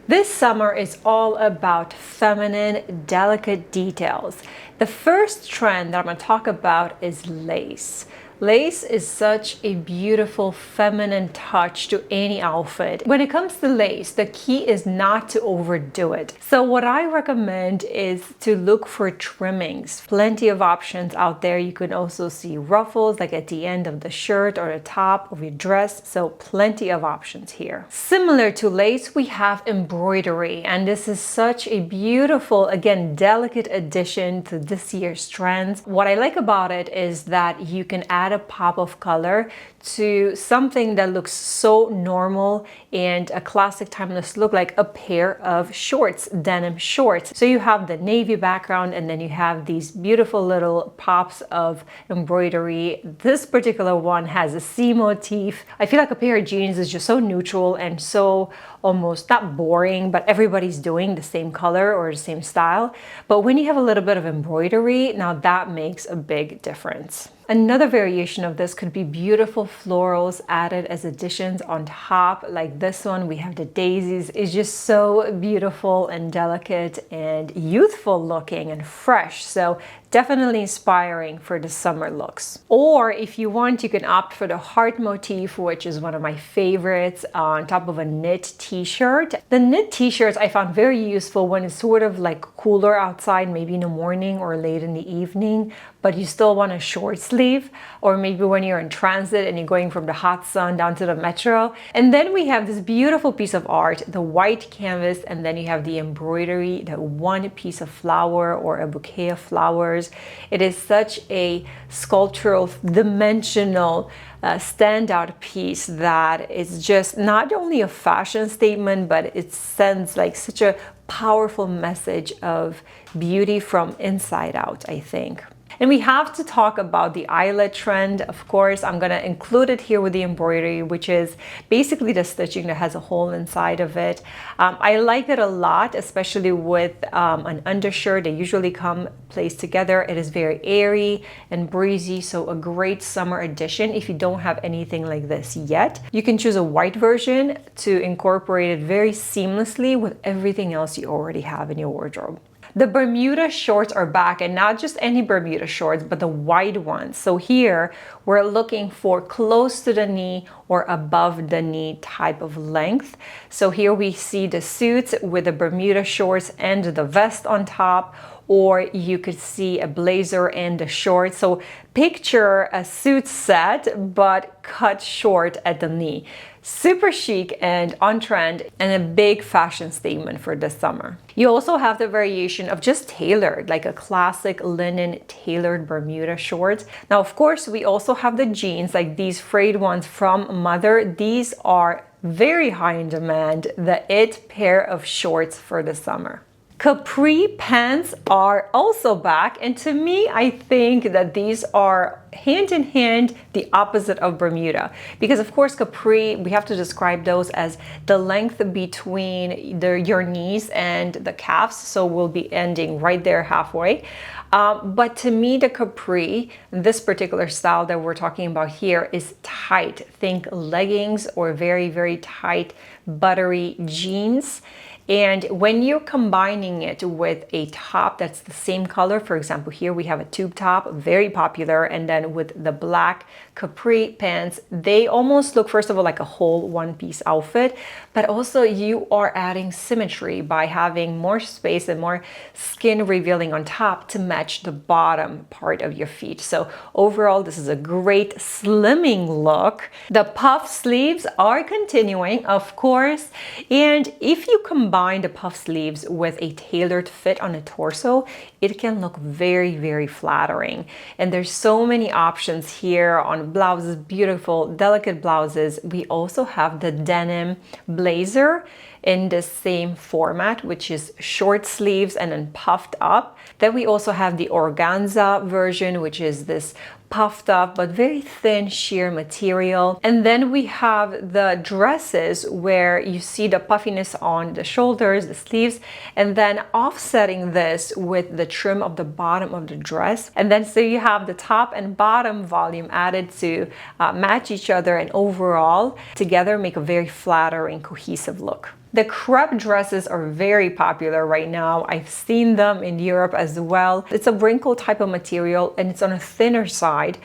This summer is all about feminine, delicate details. The first trend that I'm going to talk about is lace. Lace is such a beautiful feminine touch to any outfit. When it comes to lace, the key is not to overdo it. So what I recommend is to look for trimmings. Plenty of options out there. You can also see ruffles like at the end of the shirt or the top of your dress. So plenty of options here. Similar to lace, we have embroidery, and this is such a beautiful, again, delicate addition to this year's trends. What I like about it is that you can add a pop of color to something that looks so normal and a classic timeless look, like a pair of shorts, denim shorts. So you have the navy background and then you have these beautiful little pops of embroidery. This particular one has a sea motif. I feel like a pair of jeans is just so neutral and so almost not boring, but everybody's doing the same color or the same style. But when you have a little bit of embroidery, now that makes a big difference. Another variation of this could be beautiful florals added as additions on top. Like this one, we have the daisies. It's just so beautiful and delicate and youthful looking and fresh. So definitely inspiring for the summer looks. Or if you want, you can opt for the heart motif, which is one of my favorites, on top of a knit t-shirt. The knit t-shirts I found very useful when it's sort of like cooler outside, maybe in the morning or late in the evening, but you still want a short sleeve, or maybe when you're in transit and you're going from the hot sun down to the metro. And then we have this beautiful piece of art, the white canvas, and then you have the embroidery, the one piece of flower or a bouquet of flowers. It is such a sculptural, dimensional, standout piece that is just not only a fashion statement, but it sends like such a powerful message of beauty from inside out, I think. And we have to talk about the eyelet trend. Of course, I'm going to include it here with the embroidery, which is basically the stitching that has a hole inside of it. I like it a lot, especially with an undershirt. They usually come placed together. It is very airy and breezy, so a great summer addition if you don't have anything like this yet. You can choose a white version to incorporate it very seamlessly with everything else you already have in your wardrobe. The Bermuda shorts are back, and not just any Bermuda shorts, but the wide ones. So here we're looking for close to the knee or above the knee type of length. So here we see the suits with the Bermuda shorts and the vest on top, or you could see a blazer and the shorts. So picture a suit set, but cut short at the knee. Super chic and on trend, and a big fashion statement for this summer. You also have the variation of just tailored, like a classic linen tailored Bermuda shorts. Now, of course, we also have the jeans, like these frayed ones from Mother. These are very high in demand, the it pair of shorts for the summer. Capri pants are also back, and to me, I think that these are hand in hand the opposite of Bermuda, because of course Capri, we have to describe those as the length between your knees and the calves, so we'll be ending right there halfway. But to me, the Capri, this particular style that we're talking about here, is tight. Think leggings or very, very tight, buttery jeans. And when you're combining it with a top that's the same color, for example, here we have a tube top, very popular, and then with the black Capri pants, they almost look, first of all, like a whole one-piece outfit, but also you are adding symmetry by having more space and more skin revealing on top to match the bottom part of your feet. So overall, this is a great slimming look. The puff sleeves are continuing, of course, and if you combine the puff sleeves with a tailored fit on a torso, it can look very, very flattering. And there's so many options here on blouses, beautiful, delicate blouses. We also have the denim blazer in the same format, which is short sleeves and then puffed up. Then we also have the organza version, which is this puffed up but very thin sheer material. And then we have the dresses where you see the puffiness on the shoulders, the sleeves, and then offsetting this with the trim of the bottom of the dress. And then so you have the top and bottom volume added to match each other, and overall together make a very flattering, cohesive look. The crepe dresses are very popular right now. I've seen them in Europe as well. It's a wrinkle type of material and it's on a thinner side,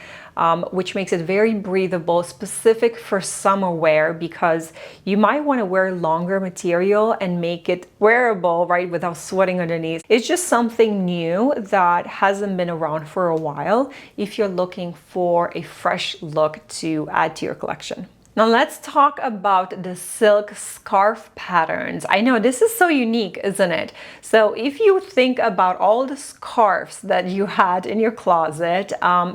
which makes it very breathable, specific for summer wear, because you might want to wear longer material and make it wearable, right, without sweating underneath. It's just something new that hasn't been around for a while if you're looking for a fresh look to add to your collection. Now let's talk about the silk scarf patterns. I know this is so unique, isn't it? So if you think about all the scarves that you had in your closet,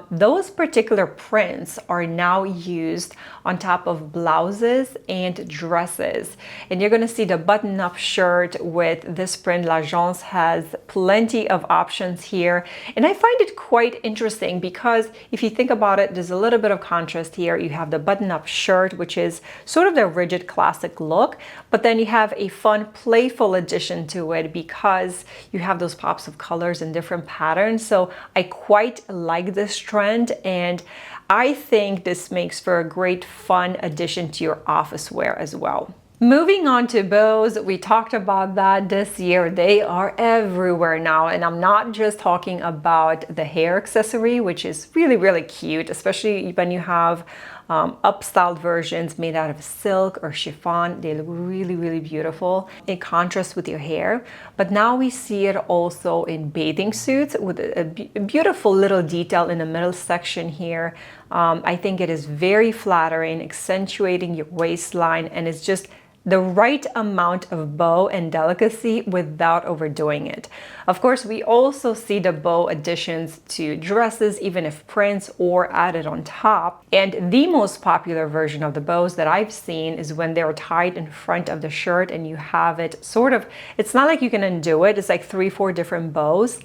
those particular prints are now used on top of blouses and dresses. And you're gonna see the button-up shirt with this print. L'Agence has plenty of options here. And I find it quite interesting because if you think about it, there's a little bit of contrast here. You have the button-up shirt, which is sort of the rigid classic look, but then you have a fun playful addition to it because you have those pops of colors and different patterns. So I quite like this trend, and I think this makes for a great fun addition to your office wear as well. Moving on to bows, we talked about that this year. They are everywhere now, and I'm not just talking about the hair accessory, which is really, really cute, especially when you have upstyled versions made out of silk or chiffon. They look really, really beautiful in contrast with your hair. But now we see it also in bathing suits with a beautiful little detail in the middle section here. I think it is very flattering, accentuating your waistline, and it's just the right amount of bow and delicacy without overdoing it. Of course, we also see the bow additions to dresses, even if prints or added on top. And the most popular version of the bows that I've seen is when they're tied in front of the shirt and you have it sort of, it's not like you can undo it. It's like 3-4 different bows.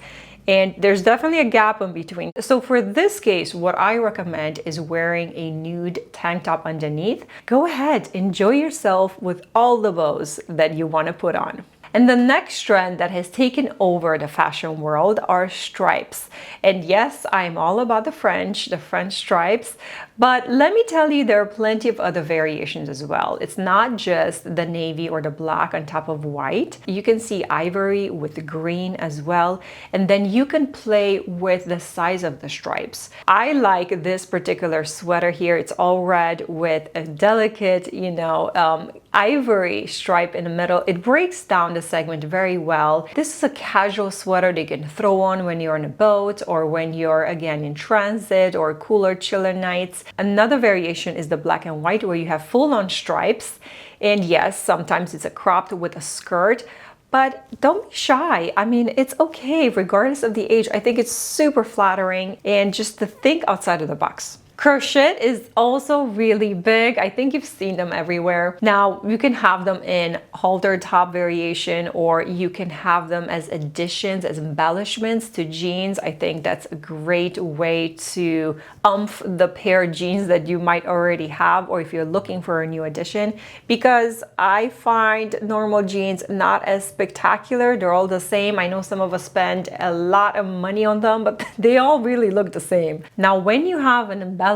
And there's definitely a gap in between. So for this case, what I recommend is wearing a nude tank top underneath. Go ahead, enjoy yourself with all the bows that you want to put on. And the next trend that has taken over the fashion world are stripes. And yes, I'm all about the French stripes, but let me tell you, there are plenty of other variations as well. It's not just the navy or the black on top of white. You can see ivory with green as well. And then you can play with the size of the stripes. I like this particular sweater here. It's all red with a delicate, ivory stripe in the middle. It breaks down the segment very well. This is a casual sweater that you can throw on when you're on a boat or when you're again in transit or cooler, chiller nights. Another variation is the black and white where you have full-on stripes. And yes, sometimes it's a cropped with a skirt, but don't be shy. I mean, it's okay regardless of the age. I think it's super flattering and just to think outside of the box. Crochet is also really big. I think you've seen them everywhere. Now, you can have them in halter top variation, or you can have them as additions, as embellishments to jeans. I think that's a great way to umph the pair of jeans that you might already have, or if you're looking for a new addition, because I find normal jeans not as spectacular. They're all the same. I know some of us spend a lot of money on them, but they all really look the same. Now, when you have an embellishment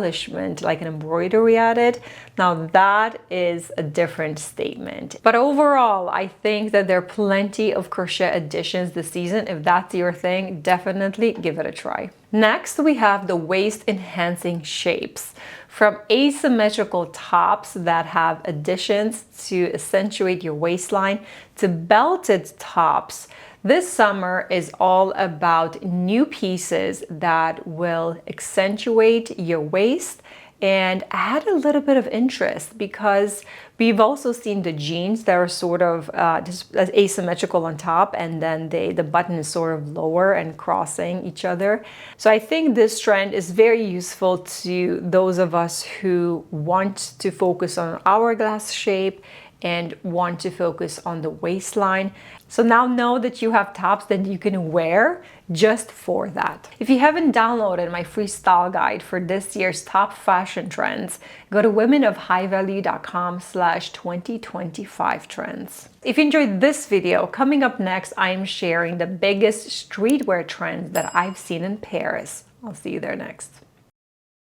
like an embroidery added, now that is a different statement. But overall, I think that there are plenty of crochet additions this season. If that's your thing, definitely give it a try. Next, we have the waist enhancing shapes. From asymmetrical tops that have additions to accentuate your waistline to belted tops, this summer is all about new pieces that will accentuate your waist and add a little bit of interest, because we've also seen the jeans that are sort of just asymmetrical on top, and then the button is sort of lower and crossing each other. So I think this trend is very useful to those of us who want to focus on hourglass shape and want to focus on the waistline. So now know that you have tops that you can wear just for that. If you haven't downloaded my free style guide for this year's top fashion trends, go to womenofhighvalue.com/2025trends. If you enjoyed this video, coming up next, I am sharing the biggest streetwear trends that I've seen in Paris. I'll see you there next.